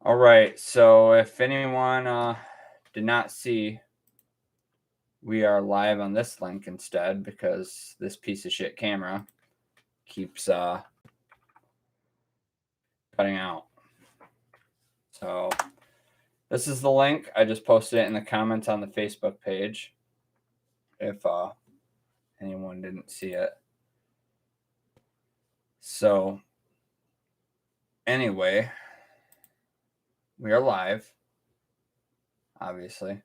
All right, so if anyone did not see, we are live on this link instead because this piece of shit camera keeps cutting out. So this is the link. I just posted it in the comments on the Facebook page if anyone didn't see it. So anyway, we are live, obviously.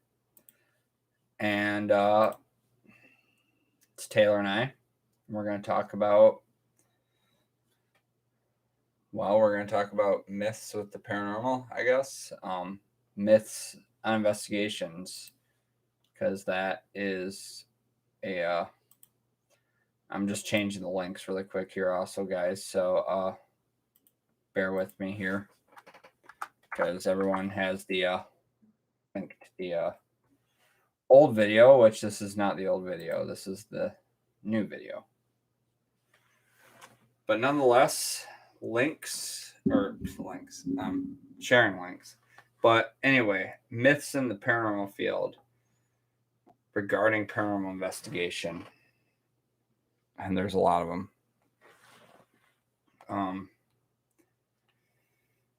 And it's Taylor and I. We're going to talk about myths with the paranormal, I guess. Myths on investigations, because that is I'm just changing the links really quick here also, guys. So bear with me here because everyone has the link to the old video, which this is not the old video. This is the new video. But nonetheless, sharing links. But anyway, myths in the paranormal field regarding paranormal investigation. And there's a lot of them.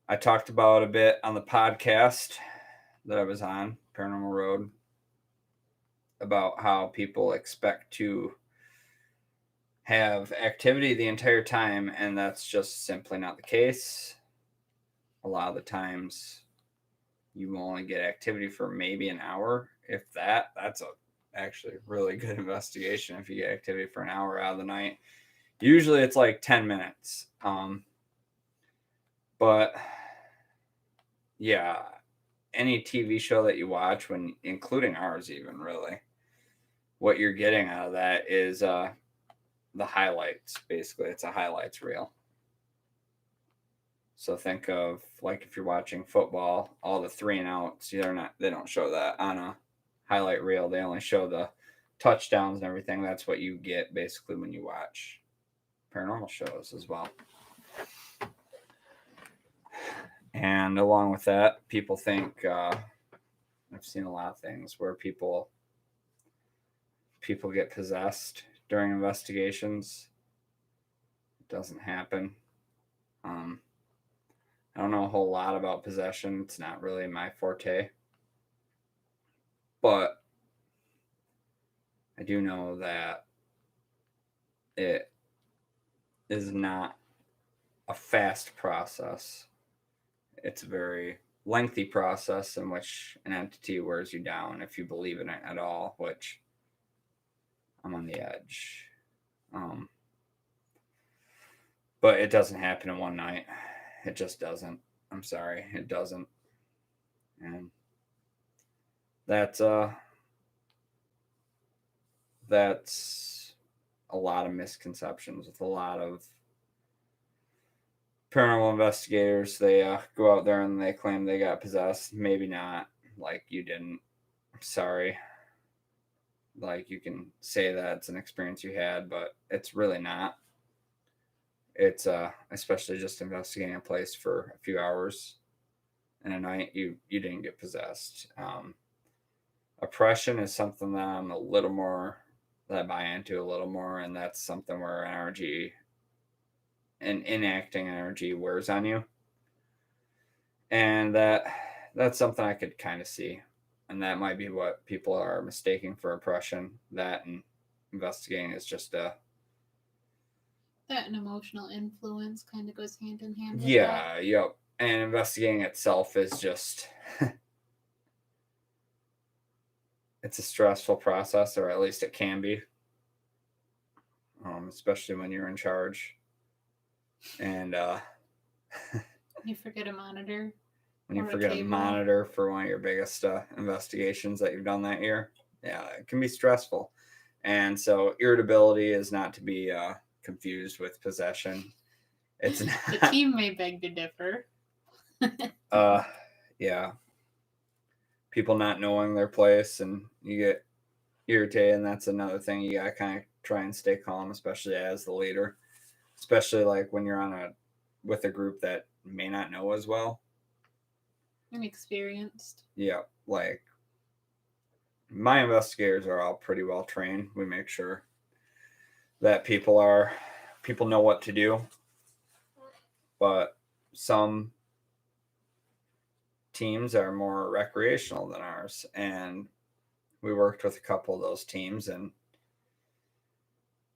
I talked about a bit on the podcast that I was on, Paranormal Road, about how people expect to have activity the entire time, and that's just simply not the case. A lot of the times you will only get activity for maybe an hour, if that. That's actually really good investigation if you get activity for an hour out of the night. Usually it's like 10 minutes. But yeah, any TV show that you watch, including ours even, really, what you're getting out of that is the highlights. Basically, it's a highlights reel. So think of, like, if you're watching football, all the 3 and outs, they don't show that on a highlight reel. They only show the touchdowns and everything. That's what you get basically when you watch paranormal shows as well. And along with that, people think I've seen a lot of things where people get possessed during investigations. It doesn't happen. I don't know a whole lot about possession. It's not really my forte. But I do know that it is not a fast process. It's a very lengthy process in which an entity wears you down if you believe in it at all, which I'm on the edge. But it doesn't happen in one night. It just doesn't. I'm sorry, it doesn't. And that's a lot of misconceptions with a lot of paranormal investigators. They go out there and they claim they got possessed. Maybe not. Like, you didn't. Sorry. Like, you can say that it's an experience you had, but it's really not. It's especially just investigating a place for a few hours in a night, you didn't get possessed. Oppression is something that I'm a little more, that I buy into a little more, and that's something where energy and inacting energy wears on you. And that's something I could kind of see. And that might be what people are mistaking for oppression. That and investigating is just that an emotional influence kind of goes hand in hand with yeah, that. Yep. And investigating itself is just it's a stressful process, or at least it can be, especially when you're in charge. And you forget a monitor. When you forget a monitor for one of your biggest investigations that you've done that year, yeah, it can be stressful. And so irritability is not to be confused with possession. It's not. The team may beg to differ. Yeah. People not knowing their place and you get irritated, and that's another thing. You gotta kind of try and stay calm, especially as the leader. Especially like when you're with a group that may not know as well. Inexperienced. Yeah, like my investigators are all pretty well trained. We make sure that people know what to do, but some teams are more recreational than ours, and we worked with a couple of those teams, and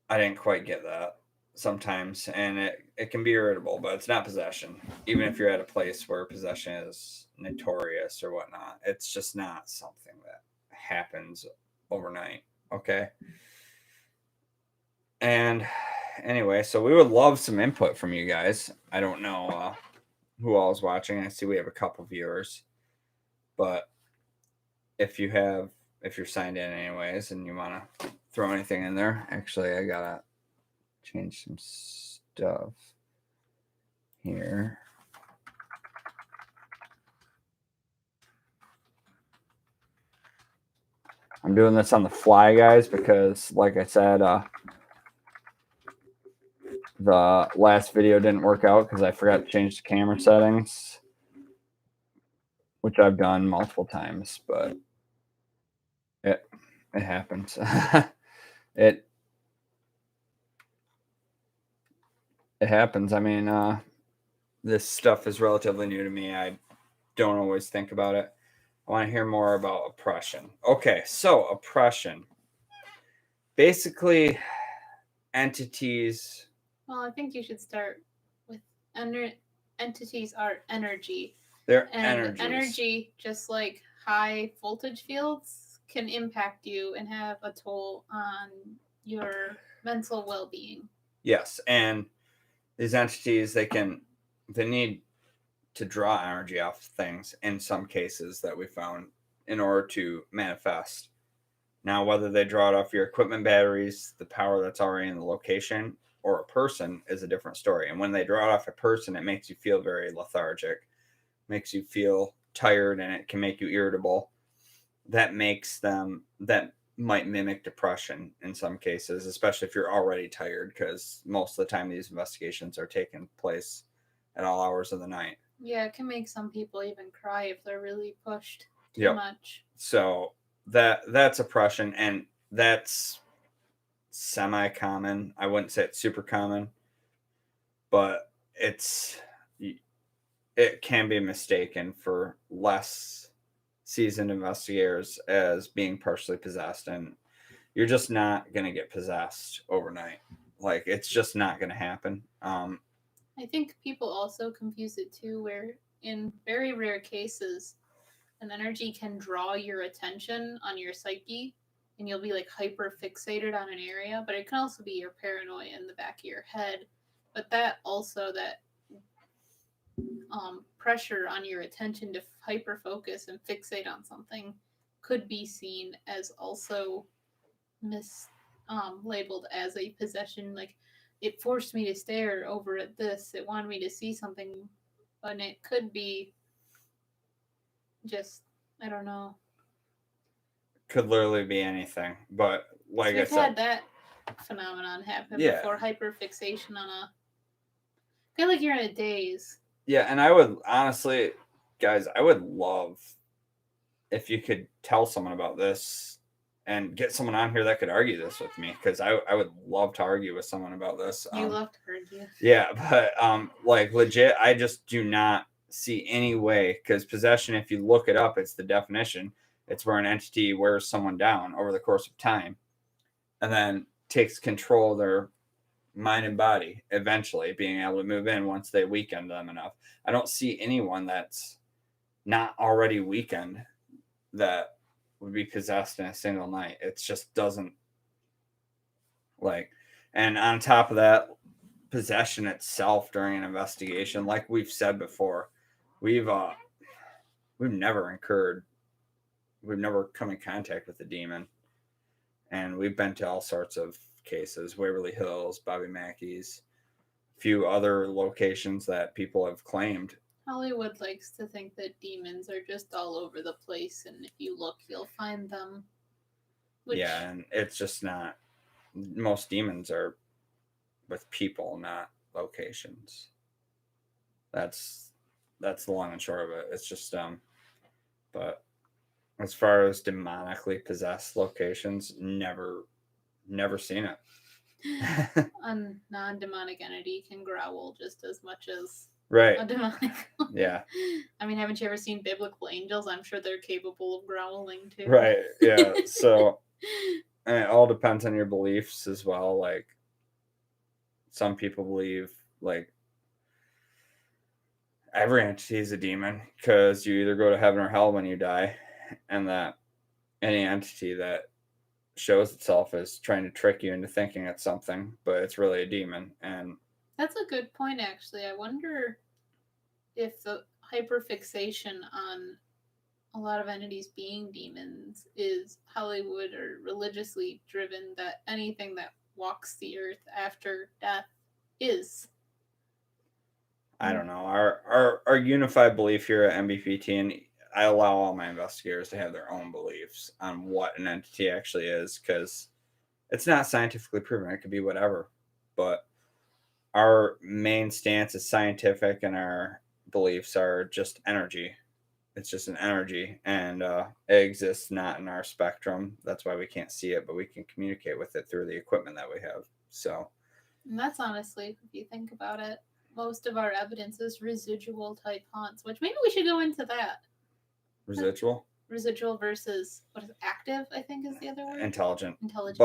I didn't quite get that sometimes, and it can be irritable, but it's not possession. Even if you're at a place where possession is notorious or whatnot, it's just not something that happens overnight. Okay. And anyway, so we would love some input from you guys. I don't know who all is watching. I see we have a couple viewers, but if you have, if you're signed in anyways and you want to throw anything in there, actually, I gotta change some stuff here. I'm doing this on the fly, guys, because, like I said, the last video didn't work out because I forgot to change the camera settings, which I've done multiple times, but it happens. it it happens. I mean, this stuff is relatively new to me. I don't always think about it. I want to hear more about oppression. Okay, so oppression. Basically, entities. Well, I think you should start with entities are energy. They're And energies. energy, just like high voltage fields, can impact you and have a toll on your mental well-being. Yes, and these entities, they need to draw energy off things in some cases that we found in order to manifest. Now, whether they draw it off your equipment batteries, the power that's already in the location, or a person is a different story. And when they draw it off a person, it makes you feel very lethargic, makes you feel tired, and it can make you irritable. That might mimic depression in some cases, especially if you're already tired, because most of the time these investigations are taking place at all hours of the night. Yeah, it can make some people even cry if they're really pushed too much. So that's oppression, and that's semi-common. I wouldn't say it's super common, but it can be mistaken for less seasoned investigators as being partially possessed, and you're just not going to get possessed overnight. Like, it's just not going to happen. I think people also confuse it too, where in very rare cases, an energy can draw your attention on your psyche and you'll be like hyper fixated on an area, but it can also be your paranoia in the back of your head. But that also, that pressure on your attention to hyper focus and fixate on something could be seen as also labeled as a possession. Like, it forced me to stare over at this, it wanted me to see something, and it could be just, I don't know. Could literally be anything, but like We've had that phenomenon happen before. Hyperfixation on a, I feel like you're in a daze. Yeah, and I would honestly, guys, I would love if you could tell someone about this and get someone on here that could argue this with me, because I would love to argue with someone about this. You love to argue. Yeah, but like legit, I just do not see any way, because possession, if you look it up, it's the definition. It's where an entity wears someone down over the course of time and then takes control of their mind and body, eventually being able to move in once they weaken them enough. I don't see anyone that's not already weakened that would be possessed in a single night. It just doesn't, like, and on top of that, possession itself during an investigation, like we've said before, we've never come in contact with a demon, and we've been to all sorts of cases: Waverly Hills, Bobby Mackey's, a few other locations that people have claimed. Hollywood likes to think that demons are just all over the place, and if you look, you'll find them. Yeah, and it's just not. Most demons are with people, not locations. That's That's the long and short of it. It's just but as far as demonically possessed locations, never seen it. A non-demonic entity can growl just as much as Right. a demonic. Yeah. I mean, haven't you ever seen biblical angels? I'm sure they're capable of growling too. Right. Yeah. So and it all depends on your beliefs as well. Like some people believe like every entity is a demon because you either go to heaven or hell when you die, and that any entity that shows itself as trying to trick you into thinking it's something, but it's really a demon. And that's a good point, actually. I wonder if the hyperfixation on a lot of entities being demons is Hollywood or religiously driven, that anything that walks the earth after death is. I don't know. Our unified belief here at MBPT, and I allow all my investigators to have their own beliefs on what an entity actually is because it's not scientifically proven. It could be whatever. But our main stance is scientific and our beliefs are just energy. It's just an energy and it exists not in our spectrum. That's why we can't see it, but we can communicate with it through the equipment that we have. So, and that's honestly, if you think about it, most of our evidence is residual type haunts, which maybe we should go into that. residual? Residual versus what is it, active, I think is the other word. Intelligent. Intelligent.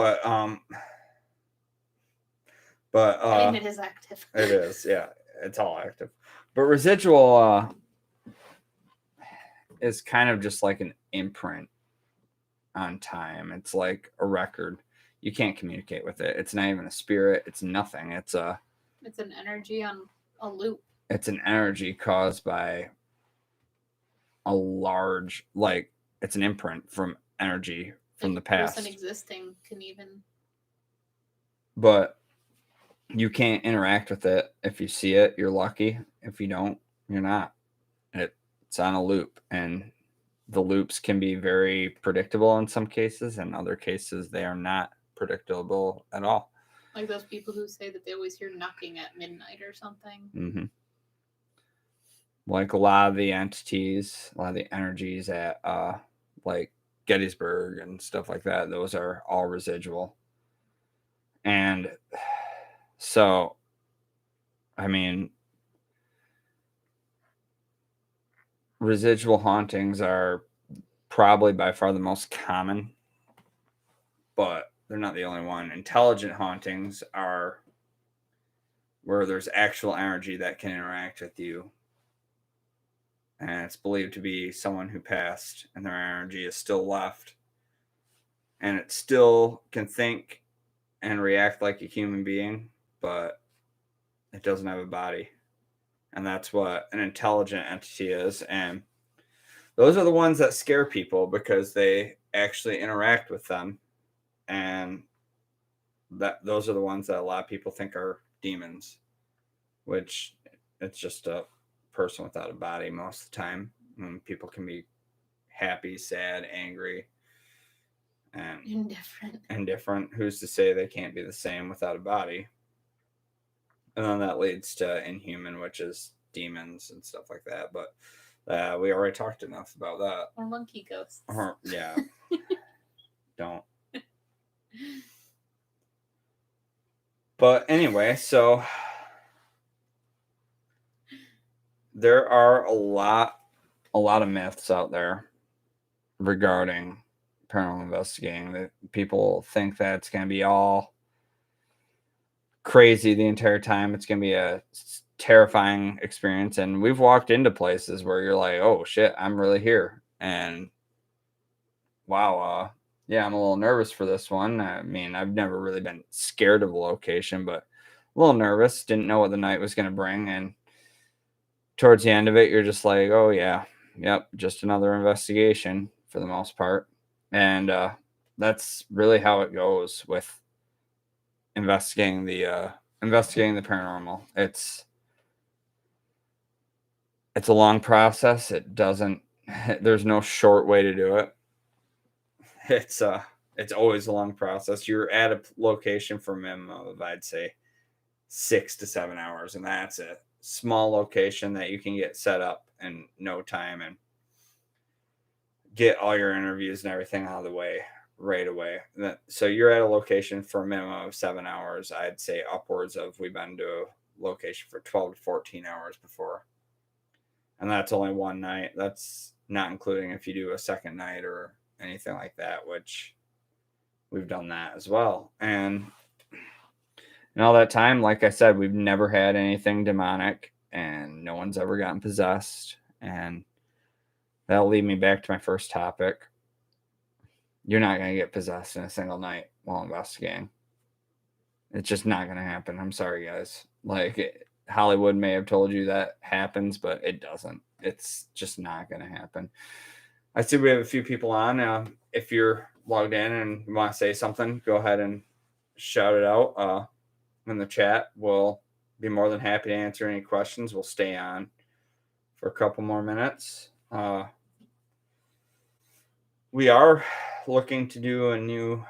But I mean, it is active. It is, yeah. It's all active. But residual is kind of just like an imprint on time. It's like a record. You can't communicate with it. It's not even a spirit. It's nothing. It's an energy on a loop. It's an energy caused by a large, like it's an imprint from energy from the past. Person existing can even. But you can't interact with it. If you see it, you're lucky. If you don't, you're not. It's on a loop, and the loops can be very predictable in some cases, and other cases they are not predictable at all. Like those people who say that they always hear knocking at midnight or something. Mm-hmm. Like a lot of the entities, a lot of the energies at like Gettysburg and stuff like that, those are all residual. And so, I mean, residual hauntings are probably by far the most common, but they're not the only one. Intelligent hauntings are where there's actual energy that can interact with you. And it's believed to be someone who passed and their energy is still left. And it still can think and react like a human being, but it doesn't have a body. And that's what an intelligent entity is. And those are the ones that scare people because they actually interact with them. And those are the ones that a lot of people think are demons, which it's just a person without a body most of the time. People can be happy, sad, angry, and indifferent. Who's to say they can't be the same without a body? And then that leads to inhuman, which is demons and stuff like that. But we already talked enough about that. Or monkey ghosts. Yeah. Don't. But anyway, so there are a lot of myths out there regarding paranormal investigating that people think that it's going to be all crazy the entire time. It's going to be a terrifying experience. And we've walked into places where you're like, oh shit, I'm really here. And wow, yeah, I'm a little nervous for this one. I mean, I've never really been scared of a location, but a little nervous. Didn't know what the night was going to bring. And towards the end of it, you're just like, oh yeah, yep, just another investigation for the most part. And that's really how it goes with investigating the paranormal. It's a long process. It doesn't. There's no short way to do it. It's always a long process. You're at a location for a minimum of, I'd say, 6 to 7 hours, and that's it. small location that you can get set up in no time and get all your interviews and everything out of the way right away. So you're at a location for a minimum of 7 hours. I'd say upwards of, we've been to a location for 12 to 14 hours before. And that's only one night. That's not including if you do a second night or anything like that, which we've done that as well. And in all that time, like I said, we've never had anything demonic and no one's ever gotten possessed. And that'll lead me back to my first topic. You're not going to get possessed in a single night while investigating. It's just not going to happen. I'm sorry, guys. Like, Hollywood may have told you that happens, but it doesn't. It's just not going to happen. I see we have a few people on. If you're logged in and you want to say something, go ahead and shout it out in the chat. We'll be more than happy to answer any questions. We'll stay on for a couple more minutes. We are looking to do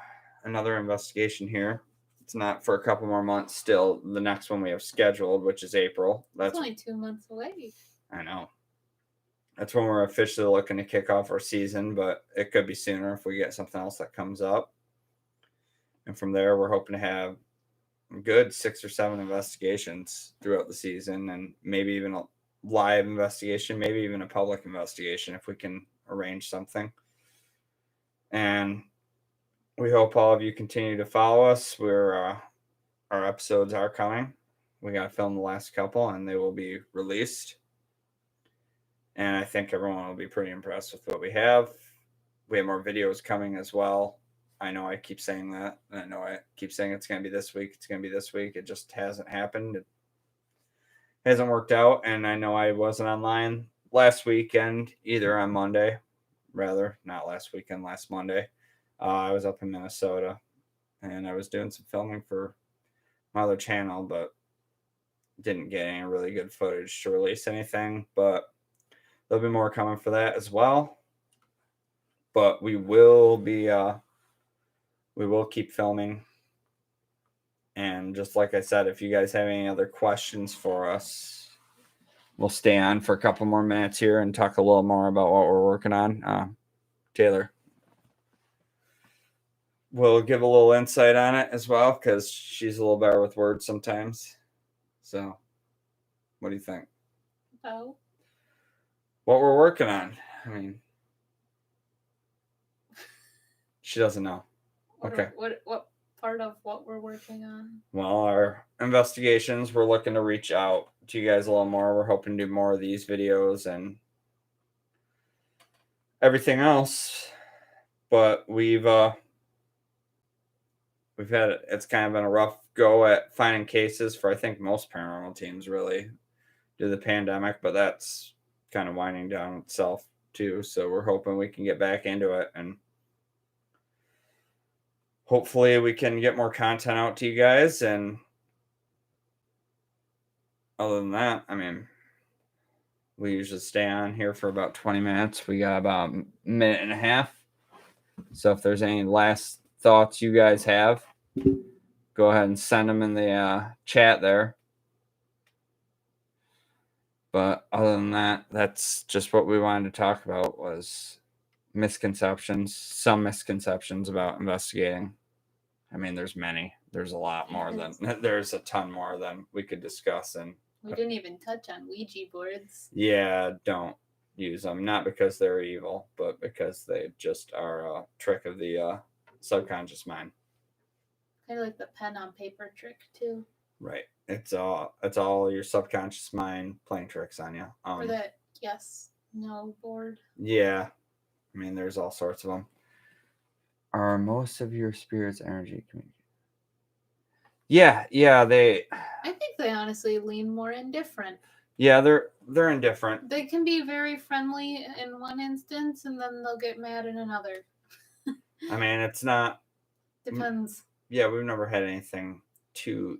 another investigation here. It's not for a couple more months still. The next one we have scheduled, which is April. That's only 2 months away. I know. That's when we're officially looking to kick off our season, but it could be sooner if we get something else that comes up. And from there, we're hoping to have a good 6 or 7 investigations throughout the season, and maybe even a live investigation, maybe even a public investigation if we can arrange something. And we hope all of you continue to follow us. Our episodes are coming. We got to film the last couple, and they will be released. And I think everyone will be pretty impressed with what we have. We have more videos coming as well. I know I keep saying that. And I know I keep saying it's going to be this week. It's going to be this week. It just hasn't happened. It hasn't worked out. And I know I wasn't online last weekend either on Monday. Rather, not last weekend, last Monday. I was up in Minnesota. And I was doing some filming for my other channel, but didn't get any really good footage to release anything. But there'll be more coming for that as well. But we will keep filming. And just like I said, if you guys have any other questions for us, we'll stay on for a couple more minutes here and talk a little more about what we're working on. Taylor, we'll give a little insight on it as well, because she's a little better with words sometimes. So, what do you think? Oh. What we're working on. I mean, she doesn't know. Okay. What part of what we're working on? Well, our investigations, we're looking to reach out to you guys a little more. We're hoping to do more of these videos and everything else. But it's kind of been a rough go at finding cases for, I think, most paranormal teams really due to the pandemic, but that's kind of winding down itself too. So we're hoping we can get back into it, and hopefully we can get more content out to you guys. And other than that, I mean, we usually stay on here for about 20 minutes. We got about a minute and a half. So if there's any last thoughts you guys have, go ahead and send them in the chat there. But other than that, that's just what we wanted to talk about, was some misconceptions about investigating. I mean, there's many. There's a lot more there's a ton more than we could discuss. And we didn't even touch on Ouija boards. Yeah, don't use them. Not because they're evil, but because they just are a trick of the subconscious mind. Kind of like the pen on paper trick too. Right. It's all your subconscious mind playing tricks on you. Or that yes/no board. Yeah. I mean, there's all sorts of them. Are most of your spirit's energy communicated? Yeah, I think they honestly lean more indifferent. Yeah, they're indifferent. They can be very friendly in one instance, and then they'll get mad in another. I mean, it's not. Depends. Yeah, we've never had anything too.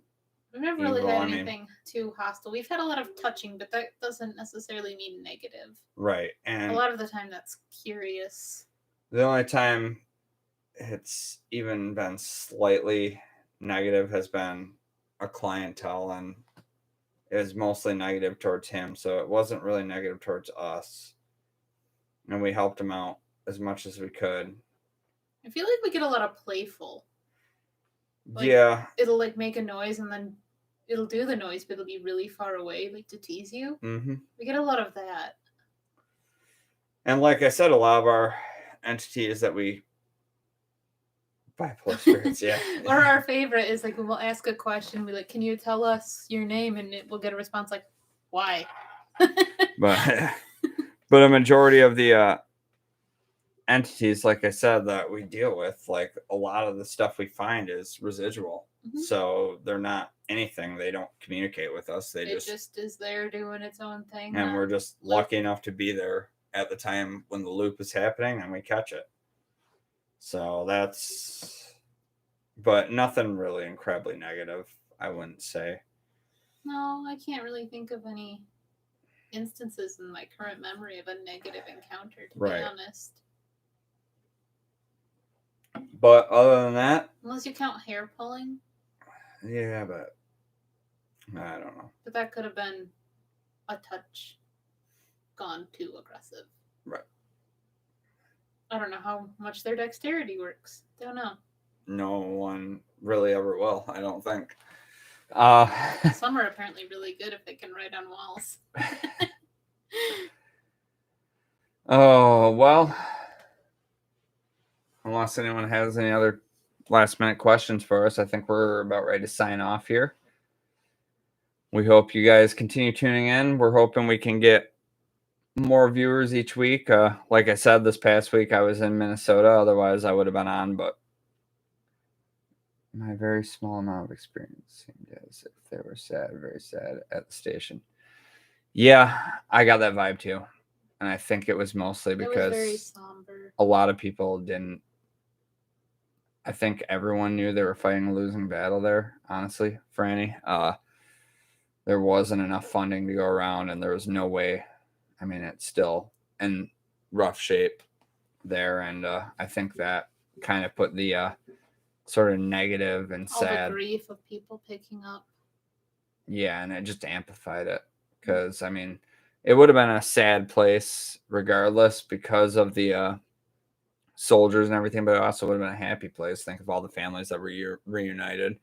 We've never really had anything too hostile. We've had a lot of touching, but that doesn't necessarily mean negative. Right, and a lot of the time that's curious. The only time it's even been slightly negative has been a clientele, and it was mostly negative towards him, so it wasn't really negative towards us. And we helped him out as much as we could. I feel like we get a lot of playful. Like, yeah. It'll like make a noise and then it'll do the noise, but it'll be really far away, like to tease you. Mm-hmm. We get a lot of that. And like I said, a lot of our entities that we bipolar spirits, yeah. Or our favorite is like when we'll ask a question, we like, can you tell us your name? And we'll get a response like, why? but a majority of the entities, like I said, that we deal with, like a lot of the stuff we find is residual. Mm-hmm. So they're not anything. They don't communicate with us. It just is there doing its own thing. And we're just lucky enough to be there at the time when the loop is happening and we catch it. So that's, but nothing really incredibly negative, I wouldn't say. No, I can't really think of any instances in my current memory of a negative encounter, to be honest. But other than that, unless you count hair pulling. Yeah, but I don't know. But that could have been a touch gone too aggressive. Right. I don't know how much their dexterity works. Don't know. No one really ever will, I don't think. Some are apparently really good if they can write on walls. Oh, well. Unless anyone has any other last minute questions for us, I think we're about ready to sign off here. We hope you guys continue tuning in. We're hoping we can get more viewers each week. Like I said, this past week I was in Minnesota. Otherwise, I would have been on, but my very small amount of experience seemed as if they were sad, very sad at the station. Yeah, I got that vibe too. And I think it was mostly because very somber. A lot of people didn't. I think everyone knew they were fighting a losing battle there, honestly, Franny. There wasn't enough funding to go around, and there was no way. I mean, it's still in rough shape there, and I think that kind of put the sort of negative and sad. All the grief of people picking up. Yeah, and it just amplified it because, I mean, it would have been a sad place regardless because of the soldiers and everything, but it also would have been a happy place. Think of all the families that were reunited.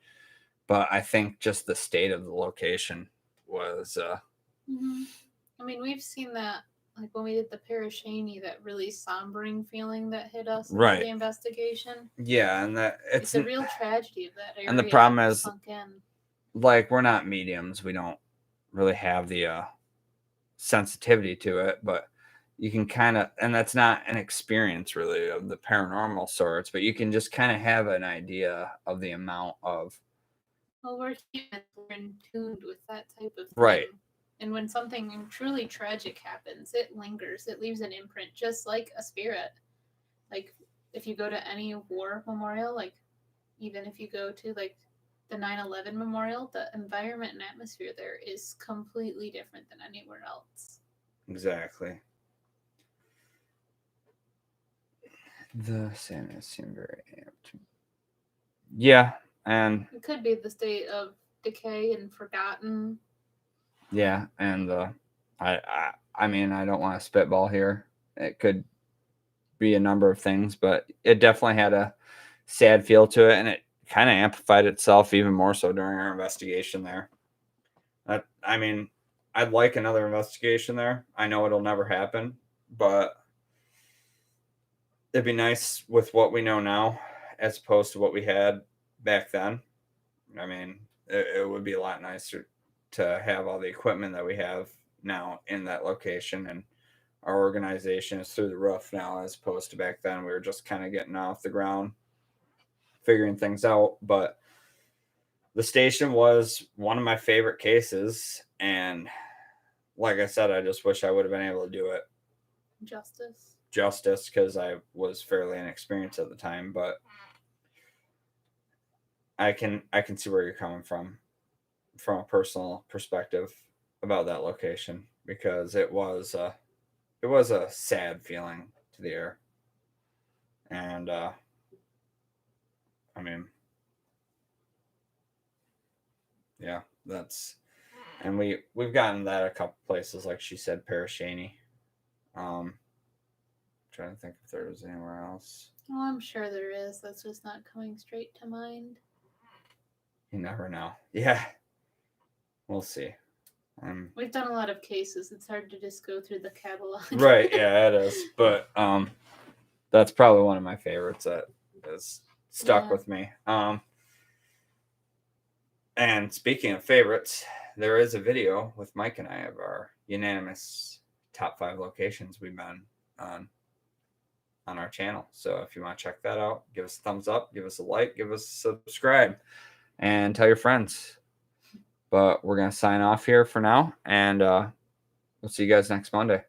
But I think just the state of the location was. I mean, we've seen that, like when we did the Parashani, that really sombering feeling that hit us in the investigation. Yeah, and that it's a real tragedy of that area. And the problem is, like, we're not mediums. We don't really have the sensitivity to it, but you can kind of, and that's not an experience really of the paranormal sorts, but you can just kind of have an idea of the amount of. Well, we're humans, we're in tune with that type of thing. Right. And when something truly tragic happens, it lingers. It leaves an imprint, just like a spirit. Like, if you go to any war memorial, like, even if you go to, like, the 9/11 memorial, the environment and atmosphere there is completely different than anywhere else. Exactly. The Sandman seemed very amped. Yeah, and it could be the state of decay and forgotten. Yeah, and I mean, I don't want to spitball here. It could be a number of things, but it definitely had a sad feel to it, and it kind of amplified itself even more so during our investigation there. I mean, I'd like another investigation there. I know it'll never happen, but it'd be nice with what we know now as opposed to what we had back then. I mean, it would be a lot nicer to have all the equipment that we have now in that location, and our organization is through the roof now as opposed to back then. We were just kind of getting off the ground, figuring things out. But the station was one of my favorite cases, and like I said, I just wish I would have been able to do it justice because I was fairly inexperienced at the time, but I can see where you're coming from a personal perspective about that location, because it was a sad feeling to the air. And I mean, yeah, that's And we've gotten that a couple places, like she said, Parashani. Trying to think if there was anywhere else. Oh, I'm sure there is. That's just not coming straight to mind. You never know. Yeah, we'll see. We've done a lot of cases. It's hard to just go through the catalog. Right, yeah, it is. But that's probably one of my favorites that is stuck with me. And speaking of favorites, there is a video with Mike and I of our unanimous top 5 locations we've been on our channel. So if you want to check that out, give us a thumbs up, give us a like, give us a subscribe, and tell your friends. But we're going to sign off here for now, and we'll see you guys next Monday.